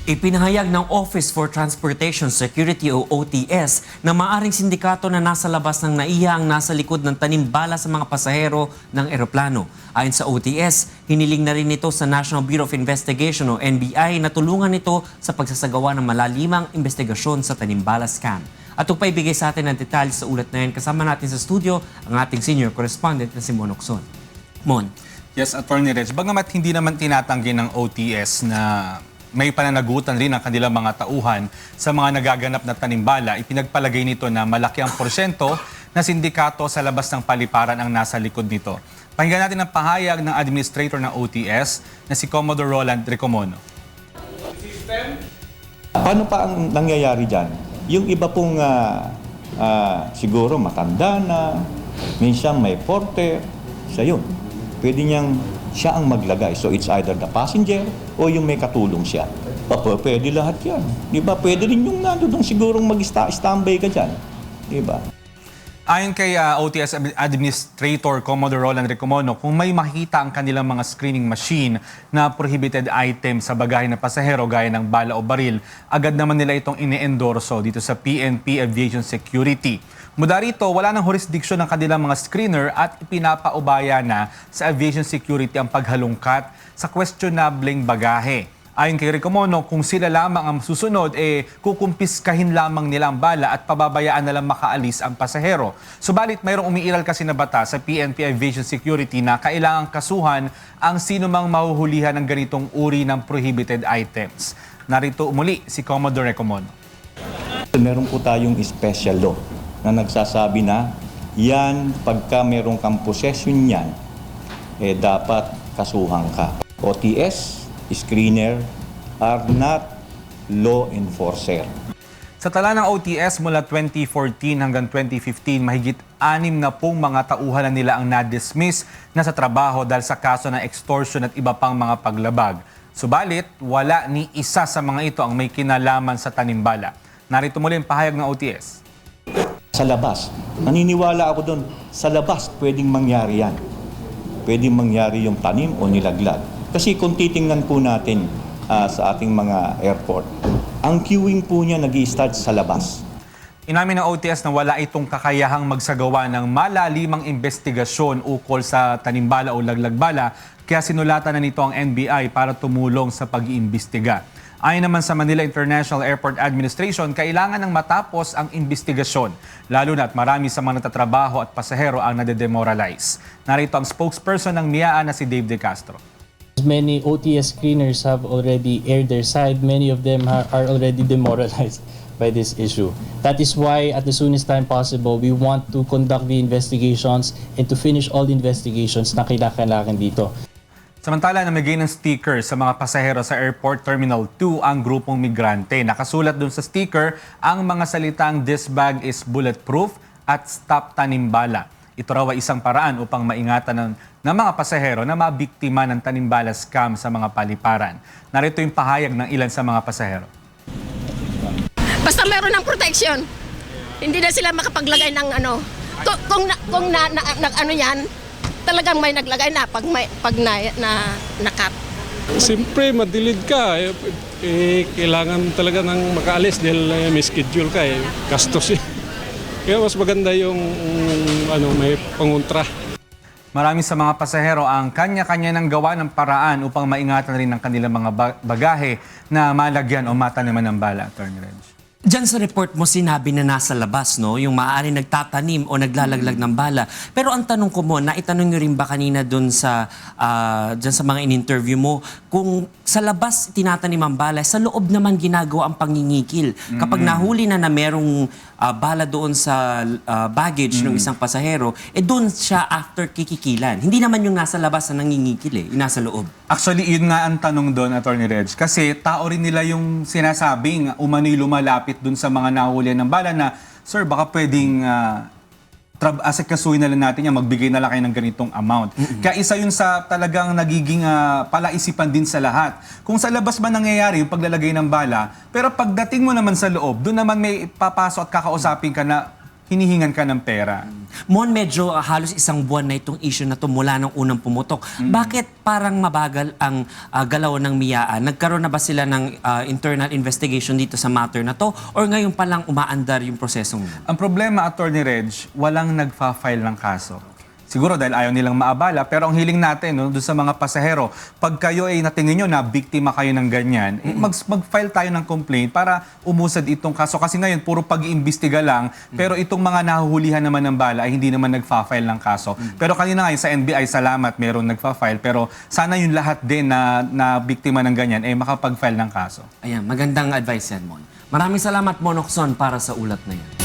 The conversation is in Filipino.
Ipinahayag ng Office for Transportation Security o OTS na maaring sindikato na nasa labas ng NAIA ang nasa likod ng tanimbala sa mga pasahero ng eroplano. Ayon sa OTS, hiniling na rin ito sa National Bureau of Investigation o NBI na tulungan ito sa pagsasagawa ng malalimang investigasyon sa tanimbala scam. At upay bigay sa atin ng detalye sa ulat na yan, kasama natin sa studio ang ating senior correspondent na si Mon Ocson. Mon. Yes, Attorney Reg, bagamat hindi naman tinatanggi ng OTS na may pananagutan rin ang kanilang mga tauhan sa mga nagaganap na tanimbala, ipinagpalagay nito na malaki ang porsyento na sindikato sa labas ng paliparan ang nasa likod nito. Pakinggan natin ang pahayag ng administrator ng OTS na si Commodore Roland Ricomono. Paano pa ang nangyayari dyan? Yung iba pong siguro matanda na, minsan may porter, siya yun. Pwede niyang siya ang maglagay. So it's either the passenger o yung may katulong siya. Pwede lahat yan. Di ba? Pwede rin yung nandun sigurong mag-standby ka dyan. Di ba? Ayon kay OTS Administrator Commodore Roland Ricomono, kung may makita ang kanilang mga screening machine na prohibited item sa bagahe na pasahero gaya ng bala o baril, agad naman nila itong ine-endorso dito sa PNP Aviation Security. Mula rito, wala nang jurisdiction ng kanilang mga screener at ipinapaubaya na sa aviation security ang paghalungkat sa questionableng bagahe. Ayon kay Ricomono, kung sila lamang ang susunod, kukumpiskahin lamang nila ang bala at pababayaan na lang makaalis ang pasahero. Subalit, mayroong umiiral kasi na batas sa PNP Aviation Security na kailangang kasuhan ang sino mang mahuhulihan ng ganitong uri ng prohibited items. Narito muli si Commodore Ricomono. Meron po tayong special law na nagsasabi na yan, pagka meron kang possession yan, dapat kasuhan ka. OTS, screener, are not law enforcer. Sa tala ng OTS mula 2014 hanggang 2015, mahigit 6 na pong mga tauhan na nila ang na-dismiss na sa trabaho dahil sa kaso ng extortion at iba pang mga paglabag. Subalit, wala ni isa sa mga ito ang may kinalaman sa tanimbala. Narito muli ang pahayag ng OTS. Sa labas, naniniwala ako doon, sa labas pwedeng mangyari yan. Pwedeng mangyari yung tanim o nilaglag. Kasi kung titingnan po natin sa ating mga airport, ang queuing po niya nag-i-start sa labas. Inamin ng OTS na wala itong kakayahang magsagawa ng malalimang investigasyon ukol sa tanimbala o laglagbala, kaya sinulatan na nito ang NBI para tumulong sa pag-iimbestiga. Ayon naman sa Manila International Airport Administration, kailangan ng matapos ang investigasyon, lalo na't marami sa mga natatrabaho at pasahero ang nadedemoralize. Narito ang spokesperson ng MIAA na si Dave De Castro. Many OTS screeners have already aired their side. Many of them are already demoralized by this issue. That is why at the soonest time possible, we want to conduct the investigations and to finish all the investigations na kailangan dito. Samantala, namigay ng sticker sa mga pasahero sa Airport Terminal 2 ang grupong migrante. Nakasulat dun sa sticker ang mga salitang "This bag is bulletproof" at "Stop Tanimbala". Ito raw ay isang paraan upang maingatan ng mga pasahero na mabiktima ng tanimbala scam sa mga paliparan. Narito yung pahayag ng ilan sa mga pasahero. Basta meron ng protection, hindi na sila makapaglagay ng ano. Kung ano yan, talagang may naglagay na pag nakat. Siyempre, madilid ka. Kailangan talaga ng makaalis dahil may schedule ka. Gastos eh. Kaya mas maganda yung may pangontra. Marami sa mga pasahero ang kanya-kanya ng gawa ng paraan upang maingatan rin ang kanilang mga bagahe na malagyan o mataniman ng bala, Attorney Reg. Diyan sa report mo sinabi na nasa labas, no? Yung maaari nagtatanim o naglalaglag ng bala. Pero ang tanong ko mo, naitanong nyo rin ba kanina dun sa, dyan sa mga in-interview mo, kung sa labas tinatanim ang bala, sa loob naman ginagawa ang pangingikil. Kapag nahuli na merong bala doon sa baggage ng isang pasahero, doon siya after kikikilan. Hindi naman yung nasa labas na nangingikil yung nasa loob. Actually, yun nga ang tanong doon, Attorney Reg. Kasi tao rin nila yung sinasabing umano'y lumalapit doon sa mga nahulihan ng bala na, "Sir, baka pwedeng asikasuhin na lang natin yan, magbigay na lang kayo ng ganitong amount." Kaya isa yun sa talagang nagiging palaisipan din sa lahat. Kung sa labas ba nangyayari yung paglalagay ng bala, pero pagdating mo naman sa loob, doon naman may papasok at kakausapin ka na hinihingan ka ng pera. Mon, medyo halos isang buwan na itong issue na to mula nung unang pumutok. Bakit parang mabagal ang galaw ng MIAA? Nagkaroon na ba sila ng internal investigation dito sa matter na to? Or ngayon pa lang umaandar yung prosesong yun? Ang problema, Attorney Reg, walang nagfa-file ng kaso. Siguro dahil ayaw nilang maabala, pero ang hiling natin doon sa mga pasahero, pag kayo ay natingin nyo na biktima kayo ng ganyan, mag-file tayo ng complaint para umusad itong kaso. Kasi ngayon, puro pag-iimbestiga lang, pero itong mga nahuhulihan naman ng bala ay hindi naman nagfa-file ng kaso. Pero kanina ngayon sa NBI, salamat, meron nagfa-file. Pero sana yung lahat din na biktima ng ganyan ay makapag-file ng kaso. Ayan, magandang advice yan, Mon. Maraming salamat, Mon Ocson, para sa ulat na yan.